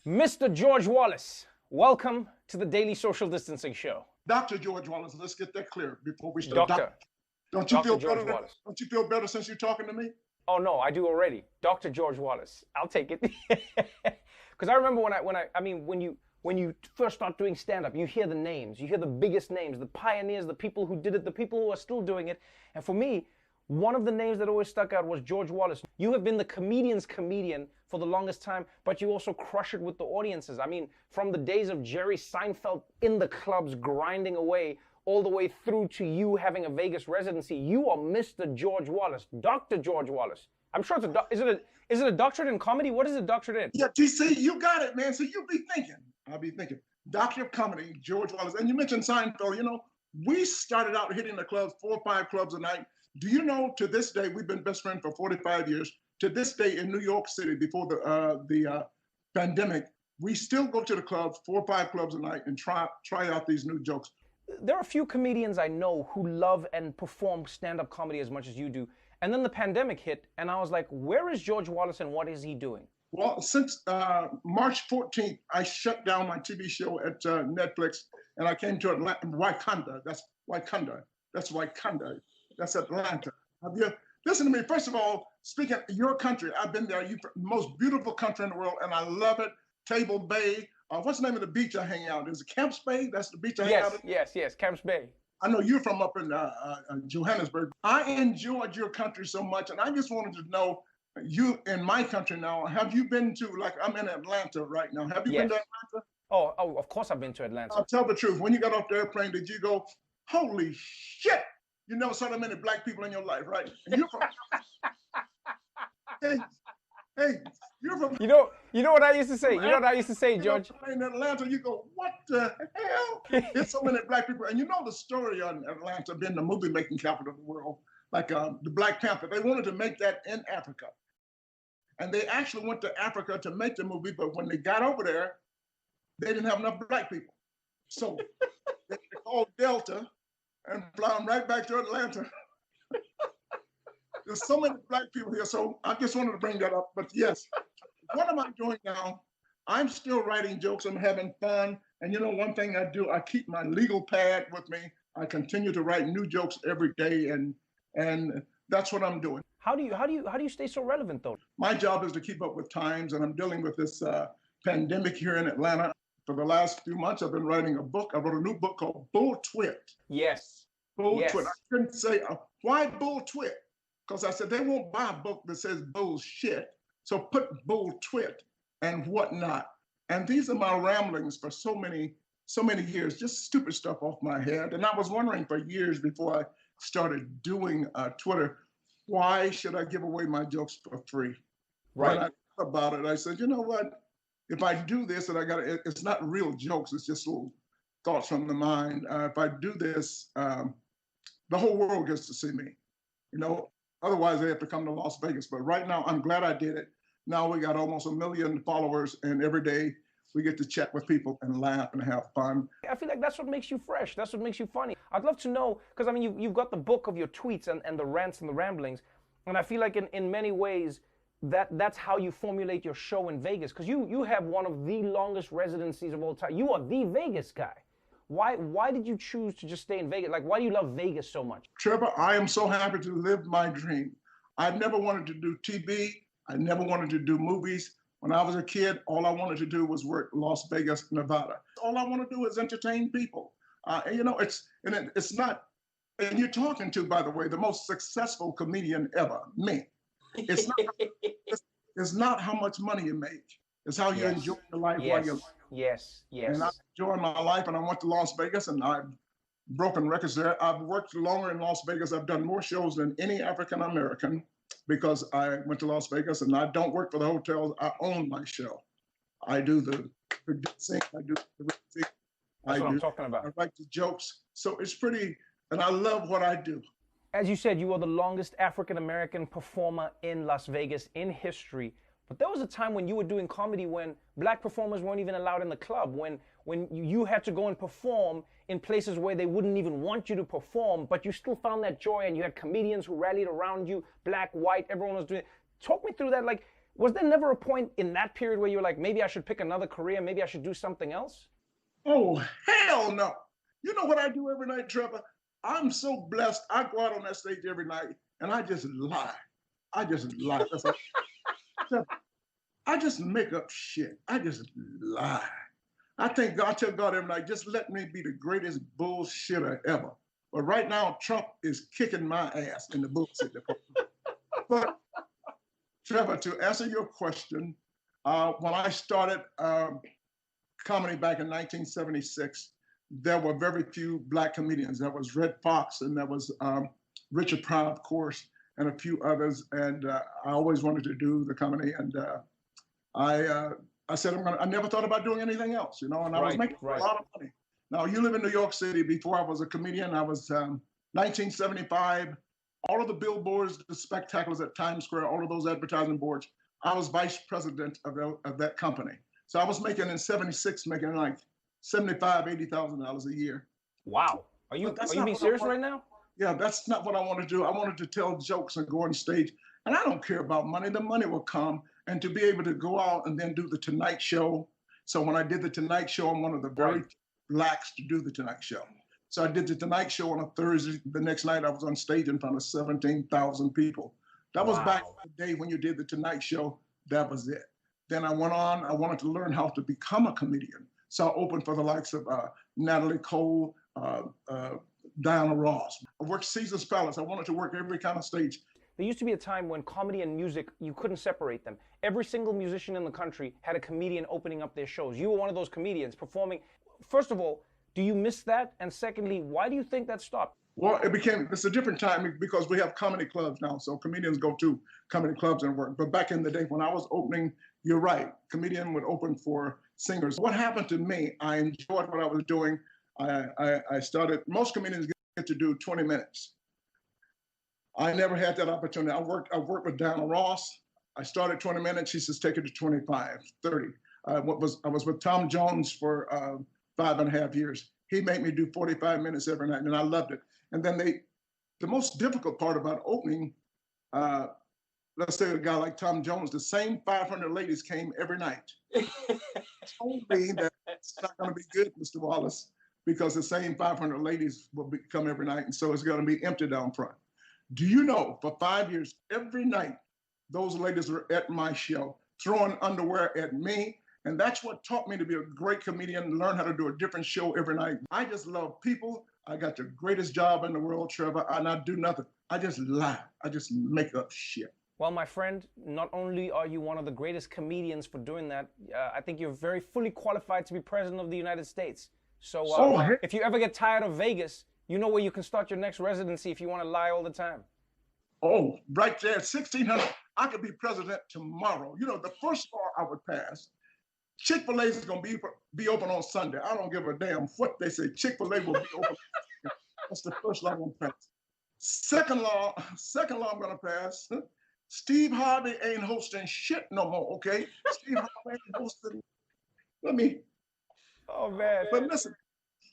Mr. George Wallace, welcome to the Daily Social Distancing Show. Dr. George Wallace, let's get that clear before we start. Doctor. Don't you Dr. feel George better? Wallace. Don't you feel better since you're talking to me? Oh no, I do already. Dr. George Wallace. I'll take it. Because I remember when you first start doing stand-up, you hear the names, you hear the biggest names, the pioneers, the people who did it, the people who are still doing it. And for me, one of the names that always stuck out was George Wallace. You have been the comedian's comedian for the longest time, but you also crush it with the audiences. I mean, from the days of Jerry Seinfeld in the clubs grinding away, all the way through to you having a Vegas residency, you are Mr. George Wallace, Dr. George Wallace. I'm sure is it a doctorate in comedy? What is a doctorate in? Yeah, TC, you got it, man. So you be thinking. I'll be thinking. Doctor of Comedy, George Wallace. And you mentioned Seinfeld, we started out hitting the clubs, 4 or 5 clubs a night. Do you know, to this day, we've been best friends for 45 years. To this day in New York City, before the pandemic, we still go to the clubs, 4 or 5 clubs a night, and try out these new jokes. There are a few comedians I know who love and perform stand-up comedy as much as you do. And then the pandemic hit, and I was like, where is George Wallace and what is he doing? Well, since March 14th, I shut down my TV show at Netflix, and I came to Atlanta, Wakanda. That's Wakanda. That's Atlanta. Listen to me. First of all, speaking of your country, I've been there. Most beautiful country in the world, and I love it. Table Bay. What's the name of the beach I hang out? Is it Camps Bay? That's the beach I hang out in? Yes, Camps Bay. I know you're from up in Johannesburg. I enjoyed your country so much, and I just wanted to know, you in my country now, have you been to, like, I'm in Atlanta right now. Have you been to Atlanta? Oh, of course I've been to Atlanta. I'll tell the truth. When you got off the airplane, did you go, holy shit? You never saw that many black people in your life, right? And you're from, hey, you're from. You know what I used to say? You know what I used to say, George? In Atlanta, you go, what the hell? There's so many black people. And you know the story on Atlanta being the movie-making capital of the world, like the Black Panther. They wanted to make that in Africa. And they actually went to Africa to make the movie, but when they got over there, they didn't have enough black people. So they called Delta and fly them right back to Atlanta. There's so many black people here, so I just wanted to bring that up. But yes, what am I doing now? I'm still writing jokes. I'm having fun. And one thing I do, I keep my legal pad with me. I continue to write new jokes every day, and that's what I'm doing. How do you stay so relevant though? My job is to keep up with times, and I'm dealing with this pandemic here in Atlanta. For the last few months, I've been writing a book. I wrote a new book called Bulltwit. Yes. Bulltwit. Yes. I couldn't say, why Bulltwit? Because I said, they won't buy a book that says bullshit. So put Bulltwit and Whatnot. And these are my ramblings for so many years, just stupid stuff off my head. And I was wondering for years before I started doing Twitter, why should I give away my jokes for free? Right. When I thought about it, I said, you know what? If I do this, and it's not real jokes, it's just little thoughts from the mind. If I do this, the whole world gets to see me. Otherwise they have to come to Las Vegas. But right now, I'm glad I did it. Now we got almost 1 million followers, and every day we get to chat with people and laugh and have fun. I feel like that's what makes you fresh. That's what makes you funny. I'd love to know, because you've got the book of your tweets and the rants and the ramblings, and I feel like in many ways that's how you formulate your show in Vegas, because you have one of the longest residencies of all time. You are the Vegas guy. Why did you choose to just stay in Vegas? Like, why do you love Vegas so much? Trevor, I am so happy to live my dream. I've never wanted to do TV. I never wanted to do movies. When I was a kid, all I wanted to do was work Las Vegas, Nevada. All I want to do is entertain people. It's not, and you're talking to, by the way, the most successful comedian ever, me. It's not how much money you make. It's how you enjoy your life while you're. Yes. And I'm enjoying my life, and I went to Las Vegas, and I've broken records there. I've worked longer in Las Vegas. I've done more shows than any African American because I went to Las Vegas, and I don't work for the hotels. I own my show. I do the producing. I do the music. That's what I'm talking about. I write the jokes. So it's pretty, and I love what I do. As you said, you are the longest African American performer in Las Vegas in history. But there was a time when you were doing comedy when black performers weren't even allowed in the club, when you had to go and perform in places where they wouldn't even want you to perform, but you still found that joy, and you had comedians who rallied around you, black, white, everyone was doing it. Talk me through that. Like, Was there never a point in that period where you were like, maybe I should pick another career, maybe I should do something else? Oh, hell no. You know what I do every night, Trevor? I'm so blessed. I go out on that stage every night and I just lie. I just lie. That's all. Trevor, I just make up shit. I just lie. I thank God, I tell God every night, just let me be the greatest bullshitter ever. But right now, Trump is kicking my ass in the bullshit department. But Trevor, to answer your question, when I started comedy back in 1976, there were very few Black comedians. There was Red Fox, and there was Richard Pryor, of course, and a few others. And I always wanted to do the comedy. And I said, I never thought about doing anything else, you know, and I was making a lot of money. Now, you live in New York City. Before I was a comedian, I was 1975, all of the billboards, the spectaculars at Times Square, all of those advertising boards, I was vice president of that company. So I was making in 76, making like $75,000, $80,000 a year. Wow. Are you being serious right now? Yeah, that's not what I want to do. I wanted to tell jokes and go on stage. And I don't care about money. The money will come. And to be able to go out and then do the Tonight Show. So when I did the Tonight Show, I'm one of the very Blacks to do the Tonight Show. So I did the Tonight Show on a Thursday. The next night I was on stage in front of 17,000 people. That was back in the day when you did the Tonight Show. That was it. Then I went on. I wanted to learn how to become a comedian. So I opened for the likes of Natalie Cole, Diana Ross. I worked Caesar's Palace. I wanted to work every kind of stage. There used to be a time when comedy and music, you couldn't separate them. Every single musician in the country had a comedian opening up their shows. You were one of those comedians performing. First of all, do you miss that? And secondly, why do you think that stopped? Well, it's a different time because we have comedy clubs now. So comedians go to comedy clubs and work. But back in the day when I was opening, you're right, comedian would open for singers. What happened to me, I enjoyed what I was doing. I started, most comedians get to do 20 minutes. I never had that opportunity. I worked with Diana Ross. I started 20 minutes. She says, take it to 25, 30. I was with Tom Jones for 5.5 years. He made me do 45 minutes every night, and I loved it. And then the most difficult part about opening, let's say a guy like Tom Jones, the same 500 ladies came every night. Told me that it's not going to be good, Mr. Wallace, because the same 500 ladies will come every night, and so it's going to be empty down front. Do you know, for 5 years, every night, those ladies were at my show, throwing underwear at me. And that's what taught me to be a great comedian, learn how to do a different show every night. I just love people. I got the greatest job in the world, Trevor, and I do nothing. I just lie. I just make up shit. Well, my friend, not only are you one of the greatest comedians for doing that, I think you're very fully qualified to be president of the United States. So if you ever get tired of Vegas, you know where you can start your next residency if you want to lie all the time. Oh, right there, 1,600. I could be president tomorrow. You know, the first law I would pass, Chick-fil-A is going to be open on Sunday. I don't give a damn what they say. Chick-fil-A will be open. That's the first law I'm going to pass. Second law I'm going to pass, Steve Harvey ain't hosting shit no more, okay? Steve Harvey ain't hosting. Oh, man. But listen,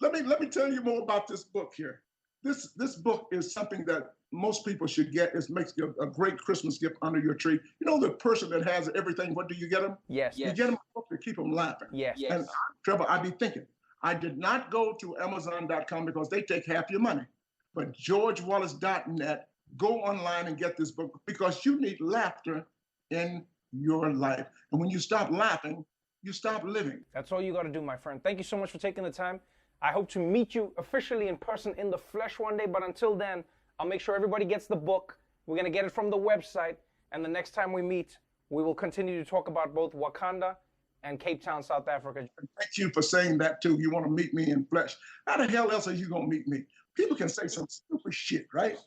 let me tell you more about this book here. This book is something that most people should get. It makes a great Christmas gift under your tree. You know the person that has everything, what do you get them? Yes. You get them a book to keep them laughing. Yes. And Trevor, I'd be thinking, I did not go to Amazon.com because they take half your money. But GeorgeWallace.net, go online and get this book because you need laughter in your life. And when you stop laughing, you stop living. That's all you got to do, my friend. Thank you so much for taking the time. I hope to meet you officially in person in the flesh one day, but until then, I'll make sure everybody gets the book. We're going to get it from the website, and the next time we meet, we will continue to talk about both Wakanda and Cape Town, South Africa. Thank you for saying that, too. You want to meet me in flesh. How the hell else are you going to meet me? People can say some stupid shit, right?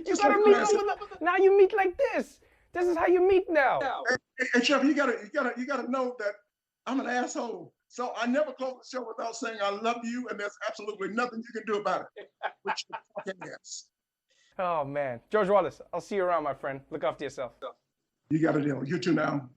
You got to meet now you meet like this. This is how you meet now. Hey, Trevor, you gotta know that I'm an asshole. So I never close the show without saying I love you, and there's absolutely nothing you can do about it. Which you fucking ass. Oh man, George Wallace, I'll see you around, my friend. Look after yourself. You got a deal. You too now.